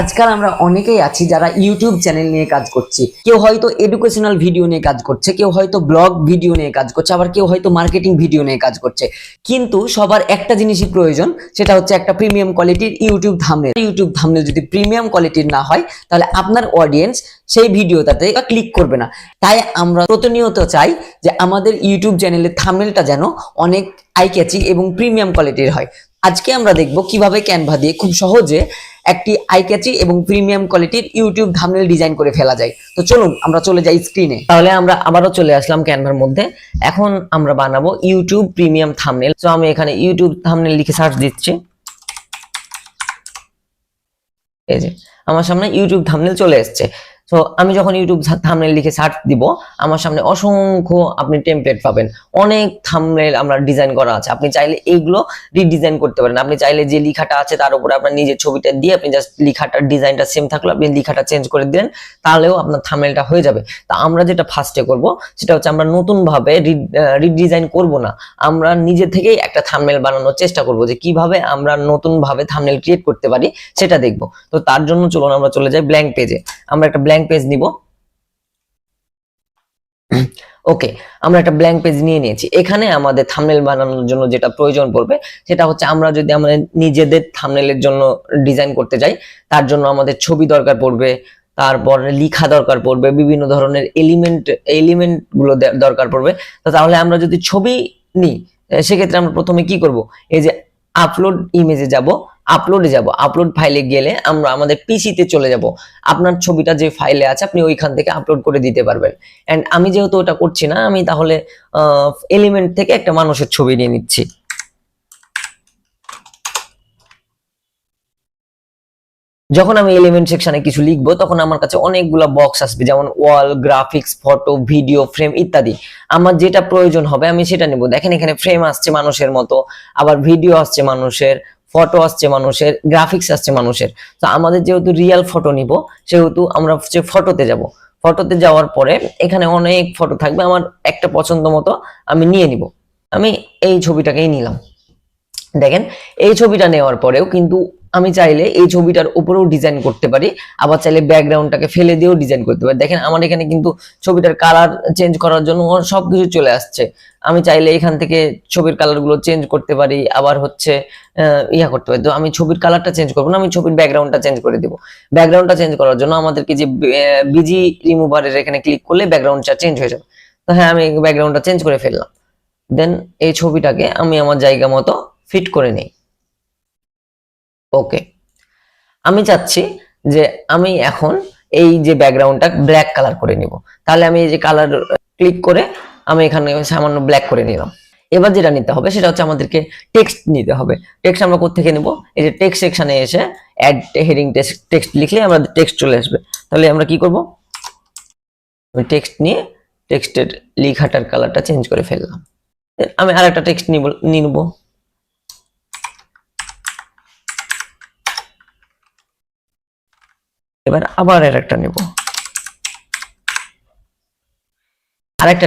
আজকাল আমরা অনেকেই আছি যারা ইউটিউব চ্যানেল নিয়ে কাজ করছি। কেউ হয়তো এডুকেশনাল ভিডিও নিয়ে কাজ করছে, কেউ হয়তো ব্লগ ভিডিও নিয়ে কাজ করছে, আবার কেউ হয়তো মার্কেটিং ভিডিও নিয়ে কাজ করছে। কিন্তু সবার একটা জিনিসই প্রয়োজন, সেটা হচ্ছে একটা প্রিমিয়াম কোয়ালিটির ইউটিউব থাম্বনেল। ইউটিউব থাম্বনেল যদি প্রিমিয়াম কোয়ালিটির না হয়, তাহলে আপনার অডিয়েন্স সেই ভিডিওটাতে ক্লিক করবে না। তাই আমরা প্রতিনিয়ত চাই যে আমাদের ইউটিউব চ্যানেলের থাম্বনেলটা যেন অনেক আই ক্যাচি এবং প্রিমিয়াম কোয়ালিটির হয়। আজকে আমরা দেখব কিভাবে ক্যানভা দিয়ে খুব সহজে একটি আই ক্যাচি এবং প্রিমিয়াম কোয়ালিটির ইউটিউব থাম্বনেল ডিজাইন করে ফেলা যায়। তো চলুন আমরা চলে যাই স্ক্রিনে। তাহলে আমরা আবারও চলে আসলাম ক্যানভার মধ্যে। এখন আমরা বানাবো ইউটিউব প্রিমিয়াম থাম্বনেল। তো আমি এখানে ইউটিউব থাম্বনেল লিখে সার্চ দিচ্ছি। এই যে আমার সামনে ইউটিউব থাম্বনেল চলে এসেছে। তো আমি যখন ইউটিউব থাম্বনেল লিখে সার্চ দিব, আমার সামনে অসংখ্য আপনি টেমপ্লেট পাবেন। অনেক থাম্বনেল আমরা ডিজাইন করা আছে, আপনি চাইলে এইগুলো রিডিজাইন করতে পারেন। আপনি চাইলে যে লেখাটা আছে তার উপরে আপনার নিজের ছবিটা দিয়ে আপনি জাস্ট লেখাটার ডিজাইনটা সেম থাকলো, আপনি লেখাটা চেঞ্জ করে দিলেন, তাহলেও আপনার থাম্বনেলটা হয়ে যাবে। তা আমরা যেটা ফার্স্টে করব সেটা হচ্ছে আমরা নতুন ভাবে রিডিজাইন করব না, আমরা নিজে থেকেই একটা থাম্বনেল বানানোর চেষ্টা করব। যে কিভাবে আমরা নতুন ভাবে থাম্বনেল ক্রিয়েট করতে পারি সেটা দেখব। তো তার জন্য চলুন আমরা চলে যাই ব্ল্যাঙ্ক পেজে। আমরা একটা ব্ল্যাঙ্ক পেজ নিব। ওকে, আমরা একটা ব্ল্যাঙ্ক পেজ নিয়ে নিয়েছি। এখানে আমাদের থাম্বনেল বানানোর জন্য যেটা প্রয়োজন পড়বে সেটা হচ্ছে, আমরা যদি আমাদের নিজেদের থাম্বনেলের জন্য ডিজাইন করতে যাই, তার জন্য আমাদের ছবি দরকার পড়বে, তারপর লেখা দরকার পড়বে, বিভিন্ন ধরনের এলিমেন্ট গুলো দরকার পড়বে। তো তাহলে আমরা যদি ছবি নিই, সেক্ষেত্রে আমরা প্রথমে কি করব, এই যে আপলোড ইমেজে যাব, আপলোড ফাইলে গেলে আমরা আমাদের পিসিতে চলে যাব। আপনার ছবিটা যে ফাইলে আছে আপনি ওইখান থেকে আপলোড করে দিতে পারবেন। এন্ড আমি যেহেতু ওটা করছি না, আমি তাহলে এলিমেন্ট থেকে একটা মানুষের ছবি নিয়ে নিচ্ছি। যখন আমি এলিমেন্ট সেকশনে কিছু লিখবো, তখন আমার কাছে অনেকগুলো বক্স আসবে, যেমন ওয়াল, গ্রাফিক্স, ফটো, ভিডিও, ফ্রেম ইত্যাদি। আমার যেটা প্রয়োজন হবে আমি সেটা নেব। দেখেন এখানে ফ্রেম আসছে মানুষের মতো, আবার ভিডিও আসছে মানুষের, ফটো আসছে মানুষের, গ্রাফিক্স আসছে মানুষের। তো আমাদের যেহেতু রিয়েল ফটো নিব, সেহেতু আমরা হচ্ছে ফটোতে যাব। ফটোতে যাওয়ার পরে এখানে অনেক ফটো থাকবে, আমার একটা পছন্দ মতো আমি নিয়ে নিব। আমি এই ছবিটাকেই নিলাম। দেখেন এই ছবিটা নেওয়ার পরেও কিন্তু আমি চাইলে এই ছবিটার উপরেও ডিজাইন করতে পারি, আবার চাইলে ব্যাকগ্রাউন্ডটাকে ফেলে দিয়েও ডিজাইন করতে পারি। দেখেন আমার এখানে কিন্তু ছবিটার কালার চেঞ্জ করার জন্য সবকিছু চলে আসছে। আমি চাইলে এখান থেকে ছবির কালারগুলো চেঞ্জ করতে পারি, আবার হচ্ছে করতে পারি। তো আমি ছবির কালারটা চেঞ্জ করবো না, আমি ছবির ব্যাকগ্রাউন্ডটা চেঞ্জ করে দিব। ব্যাকগ্রাউন্ডটা চেঞ্জ করার জন্য আমাদেরকে যে বিজি রিমুভারের এখানে ক্লিক করলে ব্যাকগ্রাউন্ডটা চেঞ্জ হয়ে যাবে। তো হ্যাঁ, আমি ব্যাকগ্রাউন্ডটা চেঞ্জ করে ফেললাম। দেন এই ছবিটাকে আমি আমার জায়গা মতো ফিট করে নেই। ওকে, আমি চাচ্ছি যে আমি এখন এই যে ব্যাকগ্রাউন্ডটা ব্ল্যাক কালার করে নিব। তাহলে আমি এই যে কালার ক্লিক করে আমি এখানে সামান্য ব্ল্যাক করে নিলাম। এবার যেটা নিতে হবে সেটা হচ্ছে আমাদেরকে টেক্সট নিতে হবে। টেক্সট আমরা কোত্থেকে নেব? এই যে টেক্সট সেকশনে এসে অ্যাড হেডিং টেক্সট লিখলে আমাদের টেক্সট চলে আসবে। তাহলে আমরা কি করব, টেক্সট নিয়ে টেক্সটের লেখাটার কালারটা চেঞ্জ করে ফেললাম। আমি আরেকটা টেক্সট নিব। এবার আবার আরেকটা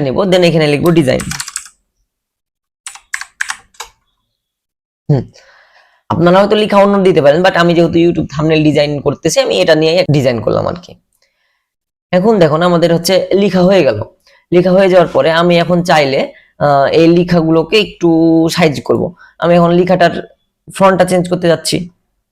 নেব, দেন এখানে লিখবো ডিজাইন। আপনারা হয়তো লেখা অন্য দিতে পারেন, বাট আমি যেহেতু ইউটিউব থাম্বনেল ডিজাইন করতেছি, আমি এটা নিয়ে ডিজাইন করলাম আর কি। এখন দেখুন আমাদের হচ্ছে লেখা হয়ে গেল। লেখা হয়ে যাওয়ার পরে আমি এখন চাইলে এই লেখাগুলোকে একটু সাইজ করব। আমি এখন লেখাটার ফন্টটা চেঞ্জ করতে যাচ্ছি।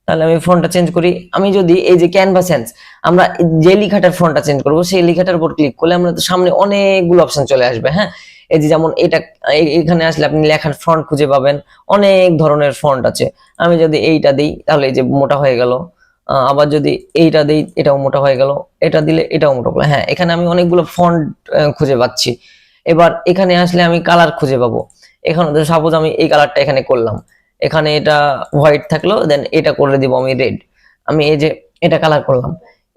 তাহলে আমি ফন্টটা চেঞ্জ করি। আমি যদি এই যে ক্যানভা সেন্স, আমরা যে লেখাটার ফন্টটা চেঞ্জ করব সেই লেখাটার উপর ক্লিক করলে আমরা সামনে অনেকগুলো অপশন চলে আসবে। হ্যাঁ, এই যে যেমন এটা, এখানে আসলে আপনি লেখার ফন্ট খুঁজে পাবেন, অনেক ধরনের ফন্ট আছে। আমি যদি এইটা দিই তাহলে এই যে মোটা হয়ে গেল, আবার যদি এইটা দিই এটাও মোটা হয়ে গেল, এটা দিলে এটাও মোটা হলো। হ্যাঁ, এখানে আমি অনেকগুলো ফন্ট খুঁজে পাচ্ছি। এবার এখানে আসলে আমি কালার খুঁজে পাবো। এখানে সাপোজ আমি এই কালারটা এখানে করলাম, এখানে এটা হোয়াইট থাকলো, দেন এটা করে দিব আমি রেড। আমি এই যে এটা কালার করলাম।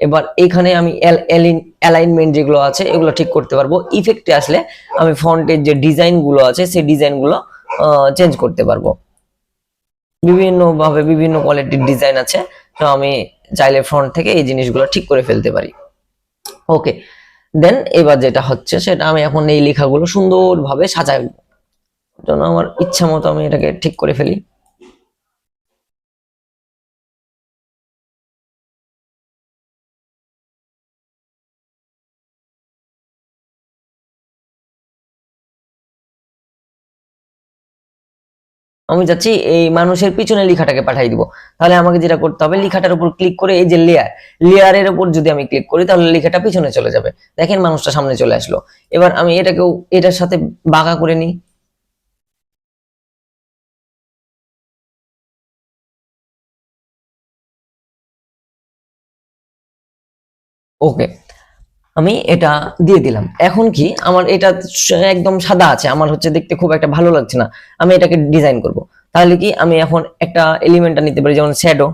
এবার এখানে আমি অ্যালাইনমেন্ট যেগুলো আছে এগুলো ঠিক করতে পারবো। ইফেক্টে আসলে আমি ফন্টের যে ডিজাইন গুলো আছে সেই ডিজাইন গুলো চেঞ্জ করতে পারবো। বিভিন্ন ভাবে বিভিন্ন কোয়ালিটির ডিজাইন আছে, তো আমি চাইলে ফ্রন্ট থেকে এই জিনিসগুলো ঠিক করে ফেলতে পারি। ওকে, দেন এবার যেটা হচ্ছে সেটা আমি এখন এই লেখাগুলো সুন্দরভাবে সাজাবো। জন্য আমার ইচ্ছা মতো আমি এটাকে ঠিক করে ফেলি। আমি যাচ্ছি এই মানুষের পিছনে লেখাটাকে পাঠিয়ে দিব। তাহলে আমাকে যেটা করতে হবে, লেখাটার উপর ক্লিক করে এই যে লেয়ারের উপর যদি আমি ক্লিক করি তাহলে লেখাটা পিছনে চলে যাবে। দেখেন মানুষটা সামনে চলে আসলো। এবার আমি এটাকেও এটার সাথে বাঁকা করে নিই। ওকে, আমি এটা দিয়ে দিলাম। এখন কি আমার এটা একদম সাদা আছে, আমার হচ্ছে দেখতে খুব একটা ভালো লাগছে না, আমি এটাকে ডিজাইন করব। তাহলে কি আমি এখন একটা এলিমেন্টটা নিতে পারি, যেমন শ্যাডো।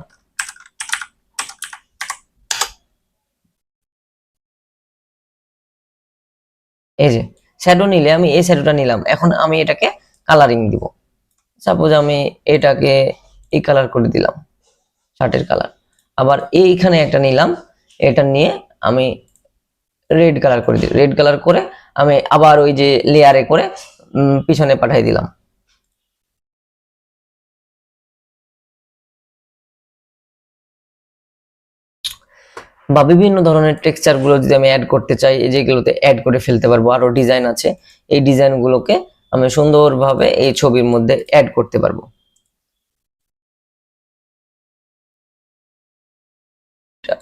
এই যে শ্যাডো নিলে আমি এই শ্যাডোটা নিলাম, এখন আমি এটাকে কালারিং দিব। সাপোজ আমি এটাকে এই কালার করে দিলাম, শার্টের কালার। আবার এইখানে একটা নিলাম, এটা নিয়ে আমি রেড কালার করে দিই। রেড কালার করে আমি আবার ওই যে লেয়ারে করে পিছনে পাঠিয়ে দিলাম। বা বিভিন্ন ধরনের টেক্সচার গুলো যদি আমি অ্যাড করতে চাই, এই যেগুলোতে অ্যাড করে ফেলতে পারবো। আরো ডিজাইন আছে, এই ডিজাইন গুলোকে আমি সুন্দরভাবে এই ছবির মধ্যে অ্যাড করতে পারবো।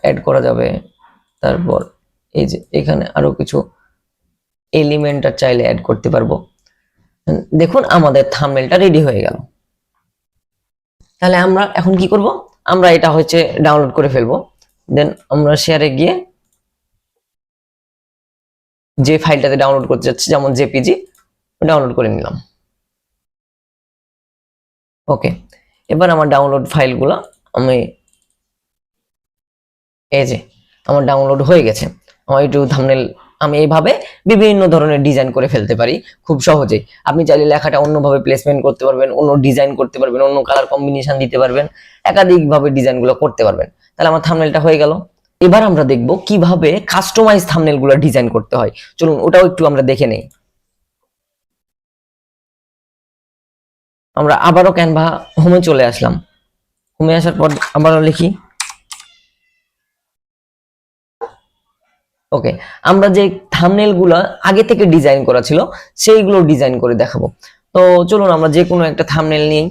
অ্যাড করা যাবে। তারপর এই যে এখানে আরো কিছু এলিমেন্ট চাইলে অ্যাড করতে পারবো। দেখুন আমাদের থাম্বনেলটা রেডি হয়ে গেল। তাহলে আমরা এখন কি করব, আমরা এটা হচ্ছে ডাউনলোড করে ফেলবো। দেন আমরা শেয়ারে গিয়ে যে ফাইলটাতে ডাউনলোড করতে যাচ্ছি, যেমন জেপিজি, ডাউনলোড করে নিলাম। ওকে, এবার আমার ডাউনলোড ফাইলগুলো আমি এই যে আমার ডাউনলোড হয়ে গেছে। আমার ইউটিউব থাম্বনেল আমি এইভাবে বিভিন্ন ধরনের ডিজাইন করে ফেলতে পারি খুব সহজেই। আপনি চাইলে লেখাটা অন্যভাবে প্লেসমেন্ট করতে পারবেন, অন্য ডিজাইন করতে পারবেন, অন্য কালার কম্বিনেশন দিতে পারবেন, একাধিকভাবে ডিজাইনগুলো করতে পারবেন। তাহলে আমার থাম্বনেলটা হয়ে গেল। এবার আমরা দেখব কিভাবে কাস্টমাইজ থাম্বনেলগুলো ডিজাইন করতে হয়। চলুন ওটাও একটু আমরা দেখে নেই। আমরা আবারও ক্যানভা হোমে চলে আসলাম। হোমে আসার পর আবারও লিখি। ওকে, আমরা যে থাম্বনেল গুলো আগে থেকে ডিজাইন করা ছিল সেইগুলো ডিজাইন করে দেখাবো। তো চলুন আমরা যে কোনো একটা থাম্বনেল নিই।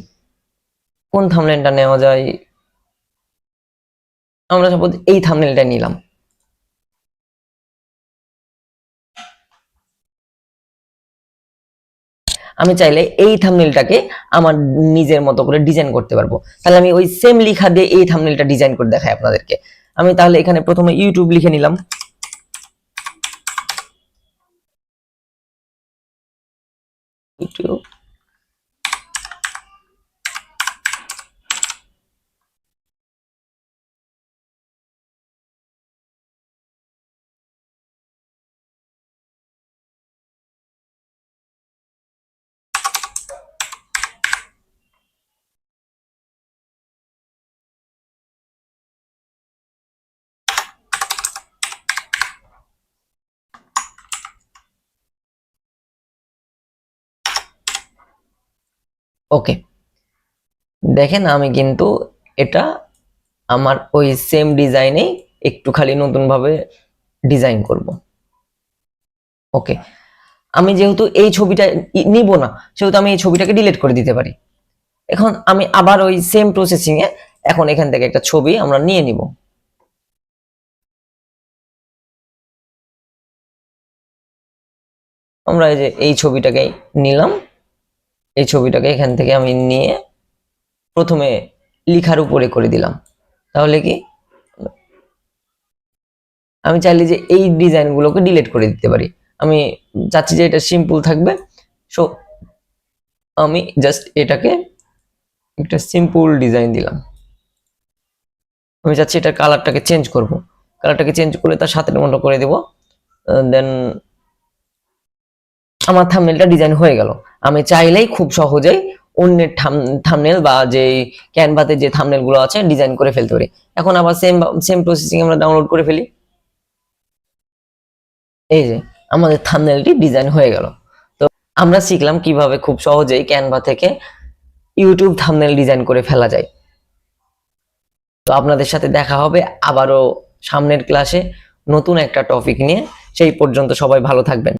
কোন থাম্বনেলটা নেওয়া যায়? আমরা সাপোজ এই থাম্বনেলটা নিলাম। আমি চাইলে এই থাম্বনেলটাকে আমার নিজের মতো করে ডিজাইন করতে পারবো। তাহলে আমি ওই সেম লেখা দিয়ে এই থাম্বনেলটা ডিজাইন করে দেখাই আপনাদেরকে। আমি তাহলে এখানে প্রথমে ইউটিউব লিখে নিলাম। ইউটিউব। ওকে, দেখেন আমি কিন্তু এটা আমার ওই সেম ডিজাইনে একটু খালি নতুন ভাবে ডিজাইন করব। ওকে, আমি যেহেতু এই ছবিটা নিব না, সেহেতু আমি এই ছবিটাকে ডিলিট করে দিতে পারি। এখন আমি আবার ওই সেম প্রসেসিং এ এখন এখান থেকে একটা ছবি আমরা নিয়ে নিব। আমরা এই যে এই ছবিটাকে নিলাম, এই ছবিটাকে এখান থেকে আমি নিয়ে প্রথমে লেখার উপরে করে দিলাম। তাহলে কি আমি চাইলে যে এই ডিজাইন গুলোকে ডিলিট করে দিতে পারি। আমি চাচ্ছি যে এটা সিম্পল থাকবে, সো আমি জাস্ট এটাকে একটা সিম্পল ডিজাইন দিলাম। আমি চাচ্ছি এটার কালারটাকে চেঞ্জ করব। কালারটাকে চেঞ্জ করে তার সাথে মতো করে দেব। দেন আমার থাম্বনেলটা ডিজাইন হয়ে গেল। আমি চাইলেই খুব সহজেই অন্যের থাম্বনেল বা যে ক্যানভাতে যে থাম্বনেল গুলো আছে ডিজাইন করে ফেলতে পারি। এখন আবার সেম সেম প্রসেসিং আমরা ডাউনলোড করে ফেলি। এই যে আমাদের থাম্বনেলটি ডিজাইন হয়ে গেল। তো আমরা শিখলাম কিভাবে খুব সহজেই ক্যানভা থেকে ইউটিউব থাম্বনেল ডিজাইন করে ফেলা যায়। তো আপনাদের সাথে দেখা হবে আবারও সামনের ক্লাসে নতুন একটা টপিক নিয়ে। সেই পর্যন্ত সবাই ভালো থাকবেন।